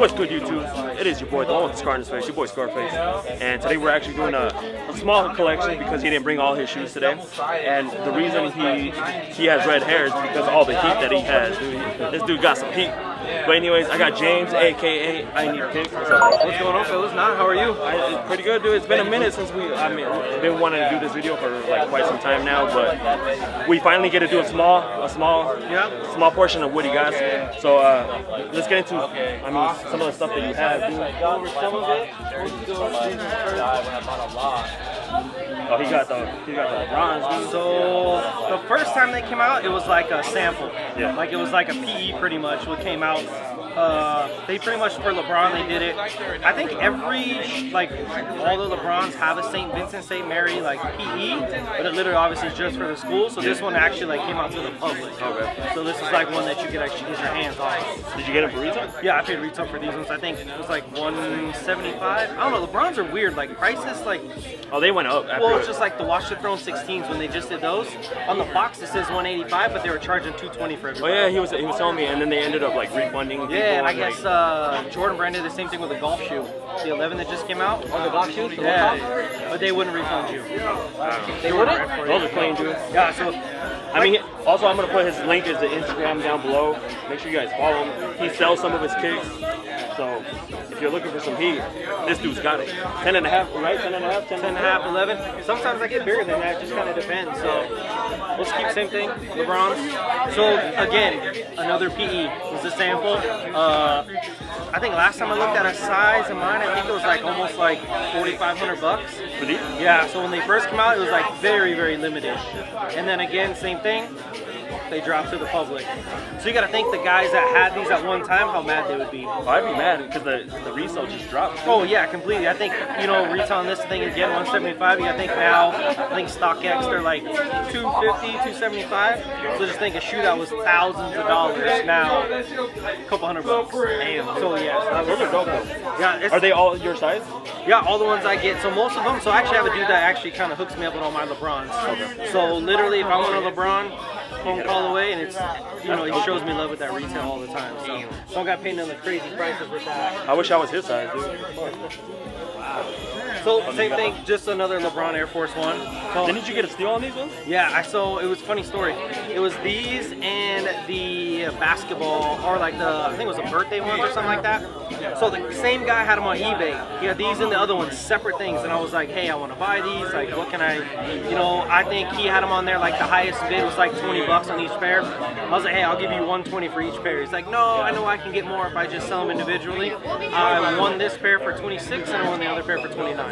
What's good, YouTube? It is your boy, the one with the scar on his face, your boy SkarxFace. And today we're actually doing a small collection because he didn't bring all his shoes today. And the reason he has red hair is because of all the heat that he has. This dude got some heat. But anyways, I got James, aka IneedKicks. What's up? What's going on, fellas? Nah, how are you? It's pretty good, dude. It's been a minute since we've been wanting to do this video for like quite some time now, but we finally get to do a small portion of what he got. So let's get into some of the stuff that you have, dude. Go over some of it. Oh, he got the bronze, dude. So the first time they came out, it was like a sample. Yeah. Like it was like a PE pretty much what came out. They pretty much, for LeBron, they did it. I think all the LeBrons have a St. Vincent, St. Mary, like PE, but it literally obviously is just for the school. So this one actually like came out to the public. Okay. So this is like one that you could actually get your hands on. Did you get it for retail? Yeah, I paid retail for these ones. I think it was like $175. I don't know. LeBrons are weird. Like prices, like. Oh, they went up. Well, it's just like the Watch the Throne 16s when they just did those. On the box it says $185, but they were charging $220 for everything. Oh yeah, he was telling me, and then they ended up like refunding. Yeah, and I guess Jordan Brand did the same thing with the golf shoe, the 11 that just came out. Oh, the golf shoe? Yeah, but they wouldn't refund you. They wouldn't? Those are clean, dude. Yeah, so I mean, also I'm gonna put his link is the Instagram down below. Make sure you guys follow him. He sells some of his kicks, so if you're looking for some heat, this dude's got it. 10.5, right? 10.5, 10.5, 11. Sometimes I get bigger than that. It just kind of depends. So let's keep same thing. LeBron's. So again, another PE. It's a sample. I think last time I looked at a size of mine, I think it was like almost like $4,500. For these? Yeah. So when they first came out, it was like very, very limited. And then again, same thing. They dropped to the public. So you got to think the guys that had these at one time, how mad they would be. Oh, I'd be mad because the resale just dropped. Oh yeah, completely. I think, you know, retail on this thing again, $175. You got to think now, I think StockX, they're like $250, $275. So just think a shoe that was thousands of dollars now, a couple $100. Damn. So yeah, Those are dope though. Yeah. Are they all your size? Yeah, all the ones I get. So most of them. So I actually have a dude that actually kind of hooks me up with all my LeBrons. Okay. So literally, if I want a LeBron, phone call away, and it's, you know, he shows me love with that retail all the time. So don't got paid none of the crazy prices with that. I wish I was his size, dude. So same thing, just another LeBron Air Force One. So, didn't you get a steal on these ones? Yeah, so it was a funny story. It was these and the basketball, or like I think it was a birthday ones or something like that. So the same guy had them on eBay. He had these and the other ones, separate things. And I was like, hey, I want to buy these. Like, what can I, you know, I think he had them on there, like the highest bid was like $20 on each pair. I was like, hey, I'll give you $120 for each pair. He's like, no, I know I can get more if I just sell them individually. I won this pair for 26 and I won the other pair for 29.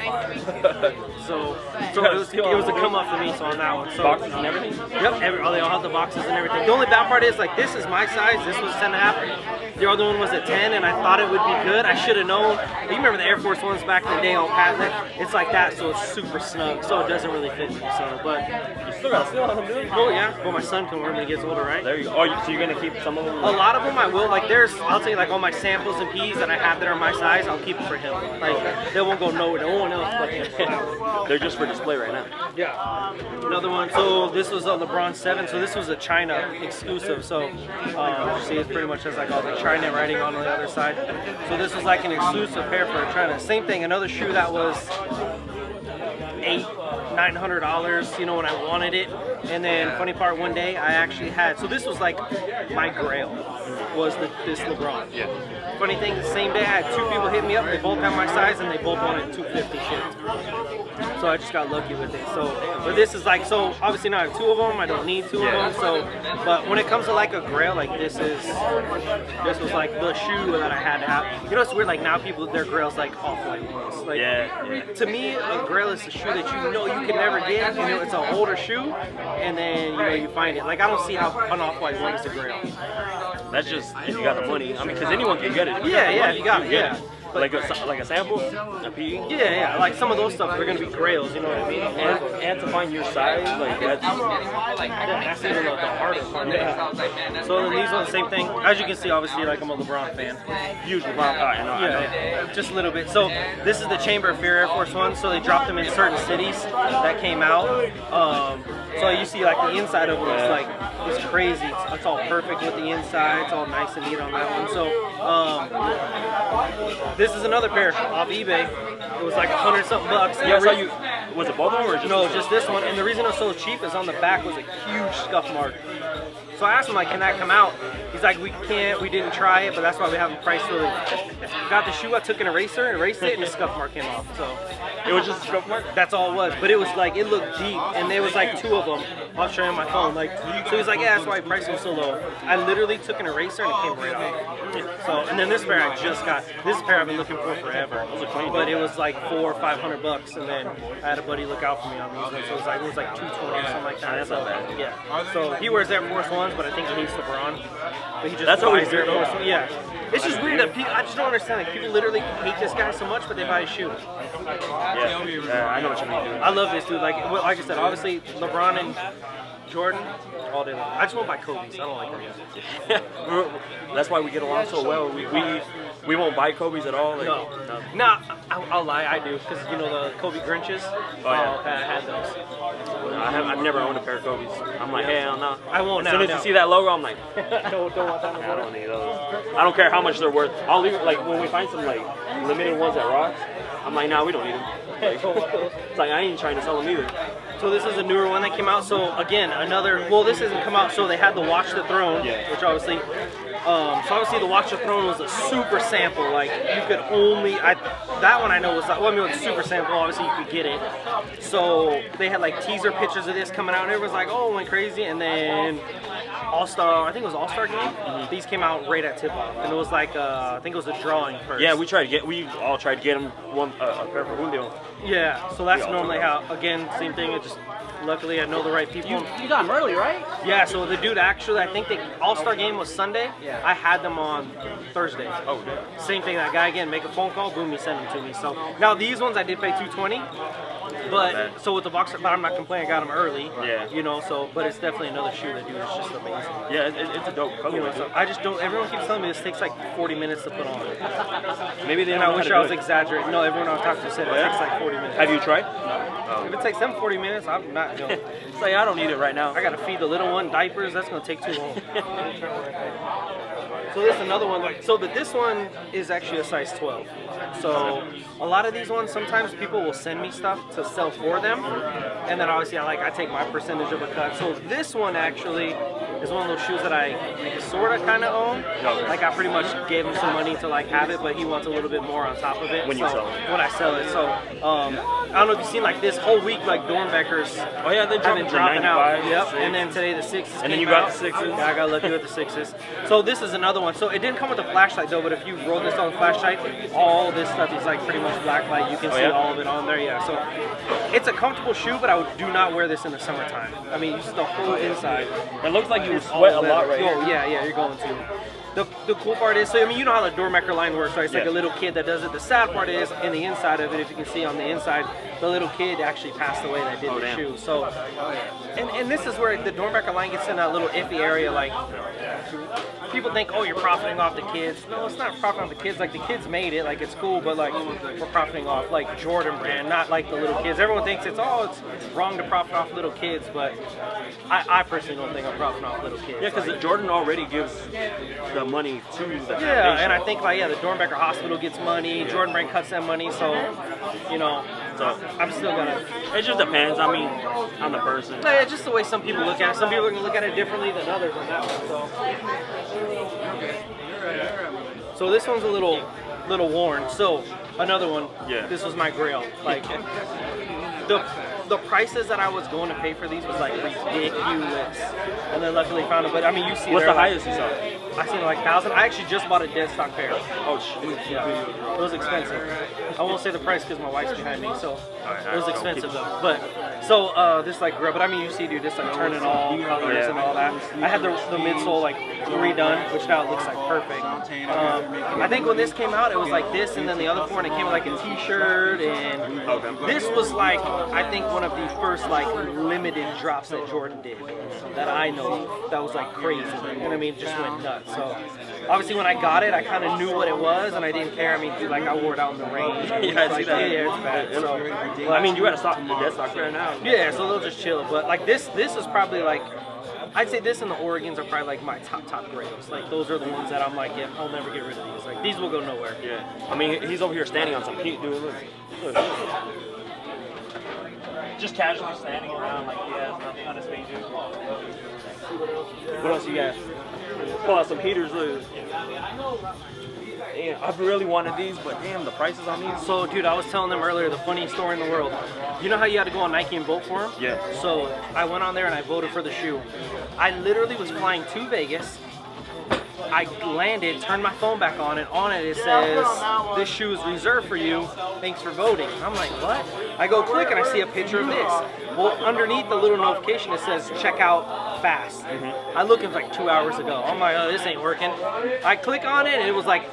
So it was a come up for me, so on that one. So, boxes and everything? Yep, they all have the boxes and everything. The only bad part is, like, this is my size, this was 10.5. The other one was at 10, and I thought it would be good. I should have known. You remember the Air Force Ones back in the day, all patent? It's like that, so it's super snug, so it doesn't really fit me. So, but you still got a steal on them, dude? Oh yeah, well my son can wear them when he gets older, right? There you go. Oh, so you're gonna keep some of them? A lot of them I will. Like I'll tell you, like all my samples and P's that I have that are my size, I'll keep them for him. Like they won't go nowhere, no one else but him. They're just for display right now. Yeah. Another one. So this was a LeBron 7. So this was a China exclusive. So you see, it pretty much has like all the China writing on the other side. So this was like an exclusive pair for China. Same thing. Another shoe that was $900, you know, when I wanted it. And then funny part, one day I actually had, so this was like my grail, was this LeBron. Yeah. Funny thing, the same day I had two people hit me up, they both have my size and they both wanted $250 shipped. So I just got lucky with it. So, but this is like, so obviously now I have two of them, I don't need two of them. So, but when it comes to like a grail, like this was like the shoe that I had to have. You know, it's weird, like now people, their grail's like off-white ones. Like, to me, a grail is a shoe that you know you can never get. You know, it's an older shoe, and then you know you find it. Like I don't see how an off-white one is a grail. That's just if you got the money. I mean, because anyone can get it. Yeah, you got it. Yeah. Like a sample, a PE? Yeah, like some of those stuff, they're gonna be grails, you know what I mean? And to find your size, like that's even the hardest part. Yeah. So then these ones, same thing. As you can see, obviously, like I'm a LeBron fan. Huge LeBron. I know. Just a little bit. So this is the Chamber of Fear Air Force One. So they dropped them in certain cities that came out. So you see, like the inside of it is like it's crazy. It's all perfect with the inside. It's all nice and neat on that one. So This is another pair off eBay. It was like 100-something bucks. Yeah, so you, was it both of them or just No, just this one. And the reason it was so cheap is on the back was a huge scuff mark. So I asked him, like, can that come out? He's like, we can't, we didn't try it, but that's why we haven't priced really. Got the shoe, I took an eraser, erased it, and the scuff mark came off. So it was just a scuff mark? That's all it was. But it was like, it looked deep, and there was like 2 of them. I'll show you on my phone. Like, so he's like, yeah, that's why priced them so low. I literally took an eraser and it came right off. So, and then this pair I just got. This pair I've been looking for forever. But it was like $400 or $500, and then I had a buddy look out for me on these ones. So it was like 220 or something like that. That's not bad. Yeah. So he wears Air Force Ones, but I think he hates LeBron. But he just that's always Air Force Ones. Yeah. It's just weird that people, I just don't understand. Like, people literally hate this guy so much, but they buy his shoe. Yeah, I know what you mean, dude. I love this dude. Like I said, obviously LeBron and Jordan all day long. I just won't buy Kobe's. I don't like them. That's why we get along so well. We won't buy Kobe's at all. Like, no. Nah, I'll lie, I do, because you know the Kobe Grinches. Oh yeah. I had those. I've never owned a pair of Kobe's. I'm like, hell no. I won't now. As soon as you see that logo, I'm like, don't want that. I don't need those. I don't care how much they're worth. I'll leave it, like when we find some like limited ones at Ross, I'm like, nah, we don't need them. It's like I ain't trying to sell them either. So this is a newer one that came out. So again, another. Well, this hasn't come out. So they had the Watch the Throne, which obviously. So obviously the Watch the Throne was a super sample. Like you could only. That one I know was like. Well, I mean, it was a super sample. Obviously you could get it. So they had like teaser pictures of this coming out, and everyone's like, oh, it went crazy. And then All-Star, I think it was All-Star Game. These came out right at tip-off, and it was like I think it was a drawing first. Yeah, we all tried to get them a pair for Julio. Yeah, so that's normally how. Again, same thing. It just luckily I know the right people. You got them early, right? Yeah. So the dude actually, I think the All-Star Game was Sunday. Yeah. I had them on Thursday. Oh, yeah. Same thing. That guy again, make a phone call, boom, he sent them to me. So now these ones I did pay $220. But so with the boxer, but I'm not complaining. I got them early. Yeah. You know, so but it's definitely another shoe that dude is just amazing. Yeah, it's a dope color. You know, so I just don't. Everyone keeps telling me this takes like 40 minutes to put on. Maybe they. And I wish I was exaggerating. No, everyone I've talked to said it takes like 40 minutes. Have you tried? If it takes them 40 minutes, I'm not going. It's like I don't need it right now. I gotta feed the little one diapers. That's gonna take too long. So this is another one. So this one is actually a size 12. So a lot of these ones, sometimes people will send me stuff to sell for them, and then obviously I take my percentage of a cut. So this one actually is one of those shoes that I sort of kind of own. Like I pretty much gave him some money to like have it, but he wants a little bit more on top of it. When you sell it. When I sell it. So I don't know if you've seen like this whole week like Dornbeckers. Oh yeah, they've been dropping out. Yep. And then today the 6s. And then you got the 6s. Yeah, I got lucky with the 6s. So this is another one. So it didn't come with a flashlight though, but if you roll this on the flashlight, all this stuff is like pretty much black light. You can see all of it on there. Yeah. So it's a comfortable shoe, but I do not wear this in the summertime. I mean, just the whole inside. It looks like you sweat a lot right here. Yeah, you're going to. The cool part is, so I mean, you know how the Dornbecker line works, right? It's like a little kid that does it. The sad part is, in the inside of it, if you can see on the inside, the little kid actually passed away that did the shoe. So, and this is where the Dornbecker line gets in that little iffy area. Like, people think, oh, you're profiting off the kids. No, it's not profiting off the kids. Like, the kids made it. Like, it's cool, but like, we're profiting off like Jordan brand, not like the little kids. Everyone thinks it's wrong to profit off little kids, but I personally don't think I'm profiting off little kids. Yeah, because Jordan already gives the money to the foundation. Yeah, and I think like the Dornbecker Hospital gets money, Jordan brand cuts that money, so you know, so I'm still gonna. It just depends. I mean, on the person. Yeah, just the way some people look at it. Some people are gonna look at it differently than others on that one. So this one's a little worn. So another one. Yeah. This was my grail. Like the prices that I was going to pay for these was like ridiculous, and then luckily found it. But I mean, you see, what's the highest you saw? I seen like 1,000. I actually just bought a dead stock pair. Oh shoot! Yeah, it was expensive. I won't say the price because my wife's behind me, so it was expensive though. But so this like, but I mean, you see, dude, this like turning all colors and all that. I had the midsole like redone, which now it looks like perfect. I think when this came out, it was like this, and then the other four, and it came with like a T-shirt, and this was like I think one of the first like limited drops that Jordan did that I know of. That was like crazy, and I mean, just went nuts. So obviously when I got it, I kind of knew what it was, and I didn't care. I mean, dude, like I wore it out in the rain. Yeah, I see that. Yeah, it's bad. So, I mean, you got to stop the dead stock right now. Yeah, so they'll just chill. But like this is probably like I'd say this and the Oregons are probably like my top grails. Like those are the ones that I'm like, yeah, I'll never get rid of these. Like these will go nowhere. Yeah. I mean, he's over here standing on some heat, dude. Look. Just casually standing around like he has nothing on his feet, dude. What else you got? Pull out some heaters, look. Damn, I've really wanted these, but damn, the prices on these. So, dude, I was telling them earlier, the funniest story in the world. You know how you had to go on Nike and vote for them? Yeah. So, I went on there and I voted for the shoe. I literally was flying to Vegas. I landed, turned my phone back on, and on it says, this shoe is reserved for you, thanks for voting. I'm like, what? I go click and I see a picture of this. Well, underneath the little notification it says, check out fast. I look, it was like 2 hours ago. I'm like, oh, this ain't working. I click on it and it was like,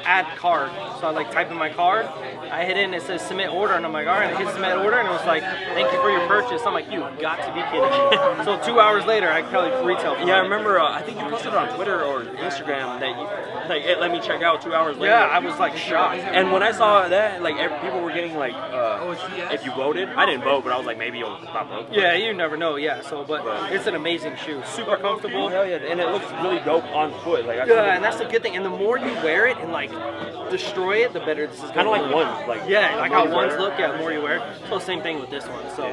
add card. So I like type in my card. I hit in, it says submit order, and I'm like, all right, I hit submit order, and it was like, thank you for your purchase. I'm like, you've got to be kidding me. So 2 hours later, I probably retail. Yeah, I remember, I think you posted it on Twitter or Instagram that you, like, it let me check out 2 hours later. Yeah, I was like shocked. And when I saw that, like, people were getting like, if you voted, I didn't vote, but I was like, maybe you'll stop voting. Yeah, you never know. Yeah, so but it's an amazing shoe, super comfortable. Hell yeah, and it looks really dope on foot. Like, yeah, and that's the good thing. And the more you wear it and like destroy it, the better this is. Kind of like ones, like yeah, like how ones look. Yeah, the more you wear it. So same thing with this one. So.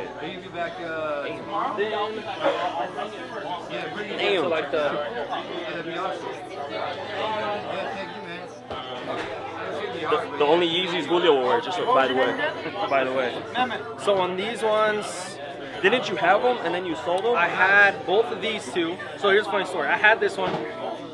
Damn. So like the. The only Yeezys Julio will wear, just by the way. So on these ones, didn't you have them and then you sold them? I had both of these two. So here's a funny story. I had this one,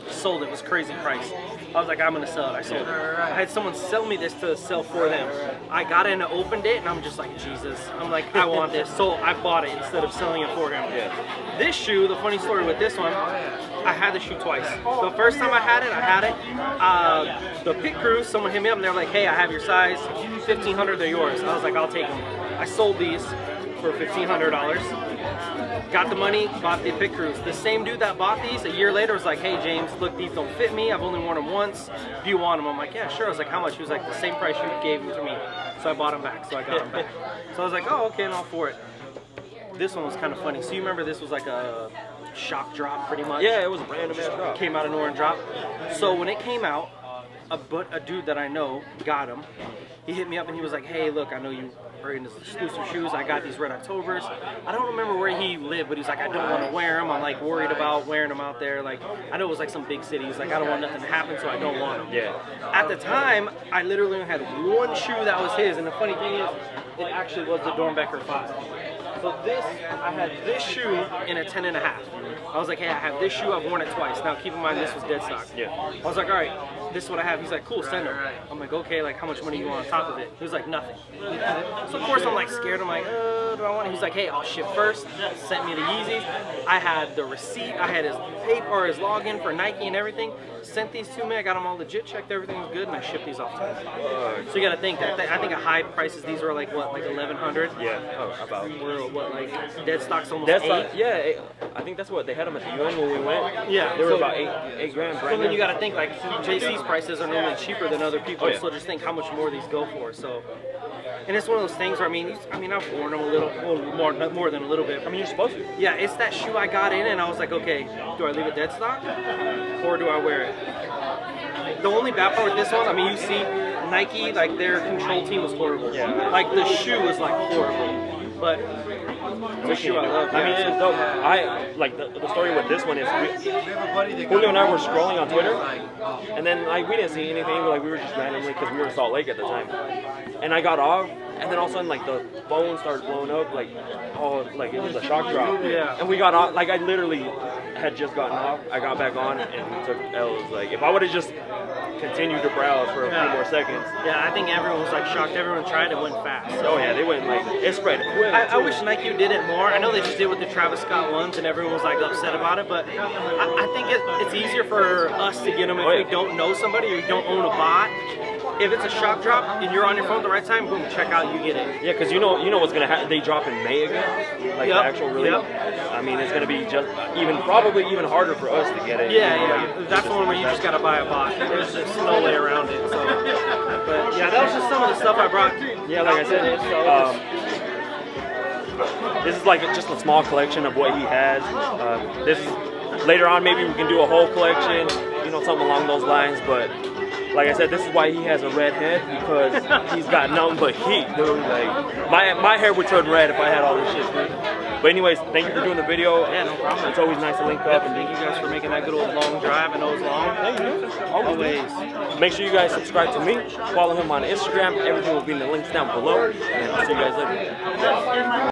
sold it. It was crazy price. I was like, I'm gonna sell it. I sold it. I had someone sell me this to sell for them. I got in and opened it, and I'm just like, Jesus. I'm like, I want this. So I bought it instead of selling it for him. Yeah. This shoe, the funny story with this one, I had the shoe twice. The first time I had it. The pit crew, someone hit me up and they're like, hey, I have your size, 1,500, they're yours. I was like, I'll take them. I sold these for $1,500. Got the money, bought the pit crews. The same dude that bought these a year later was like, hey James, look, these don't fit me. I've only worn them once. Do you want them? I'm like, yeah, sure. I was like, how much? He was like, the same price you gave them to me. So I bought them back. So I got them back. So I was like, oh, okay, and all for it. This one was kind of funny. So you remember this was like a shock drop pretty much? Yeah, it was a random ass drop. Came out of nowhere and dropped. So when it came out, a dude that I know got him. He hit me up and he was like, hey, look, I know you are in this exclusive shoes. I got these Red Octobers. I don't remember where he lived, but he's like, I don't want to wear them. I'm like worried about wearing them out there. Like, I know it was like some big city. He's like, I don't want nothing to happen, so I don't want them. Yeah. At the time, I literally only had one shoe that was his, and the funny thing is, it actually was the Dornbecker 5. So this, I had this shoe in a 10.5. I was like, hey, I have this shoe, I've worn it twice. Now keep in mind this was dead stock. Yeah. I was like, all right, this is what I have. He's like, cool, send them. I'm like, okay, like how much money you want on top of it? He was like, nothing. So of course I'm like scared. I'm like, do I want it? He's like, hey, I'll ship first. Sent me the Yeezys. I had the receipt. I had his paper or his login for Nike and everything. Sent these to me. I got them all legit checked. Everything was good, and I shipped these off to him. So you got to think that I think a high prices. These were like what, like 1,100? Yeah. Oh, about. We're what, like dead stock's almost dead 8? Stock, yeah. I think that's what they had them at the UN when we went. Yeah. They were about 8 grand. So then you got to think like JC's prices are normally cheaper than other people. So just think how much more these go for. So. And it's one of those things where, I mean, I've worn them a little more than a little bit. I mean, you're supposed to. Yeah, it's that shoe I got in, and I was like, okay, do I leave it dead stock, or do I wear it? The only bad part with this one, I mean, you see Nike, like their control team was horrible. Yeah. Like the shoe was like horrible, but the shoe I love. I mean, it is dope. Like the story with this one is, Julio and I were scrolling on Twitter, and then like we didn't see anything. Like we were just randomly because we were in Salt Lake at the time, and I got off, and then all of a sudden like the phone started blowing up, like like it was a shock drop. Yeah. And we got off. Like I literally had just gotten off. I got back on, and we took L's. Like if I would have just continued to browse for a few more seconds. Yeah, I think everyone was like shocked. Everyone tried it, went fast. Oh yeah, they went like it spread quick. I wish Nike did it more. I know they just did with the Travis Scott ones, and everyone was like upset about it. But I think it's easier for us to get them if we don't know somebody or you don't own a bot. If it's a shock drop and you're on your phone at the right time, boom, check out, you get it. Yeah, because you know what's gonna happen. They drop in May again, like the actual release. I mean, it's gonna be just probably even harder for us to get it. Yeah, yeah. That's the one where you just gotta buy a bot. There's just no way around it. So, but yeah, that was just some of the stuff I brought. Yeah, like I said. this is like just a small collection of what he has. This is, later on maybe we can do a whole collection, you know, something along those lines. But like I said, this is why he has a red head, because he's got nothing but heat, dude. Like my hair would turn red if I had all this shit, dude. But anyways, thank you for doing the video. Yeah, no problem. It's always nice to link up. And thank you guys for making that good old long drive. I know it's long. Always. Make sure you guys subscribe to me. Follow him on Instagram. Everything will be in the links down below. And I'll see you guys later.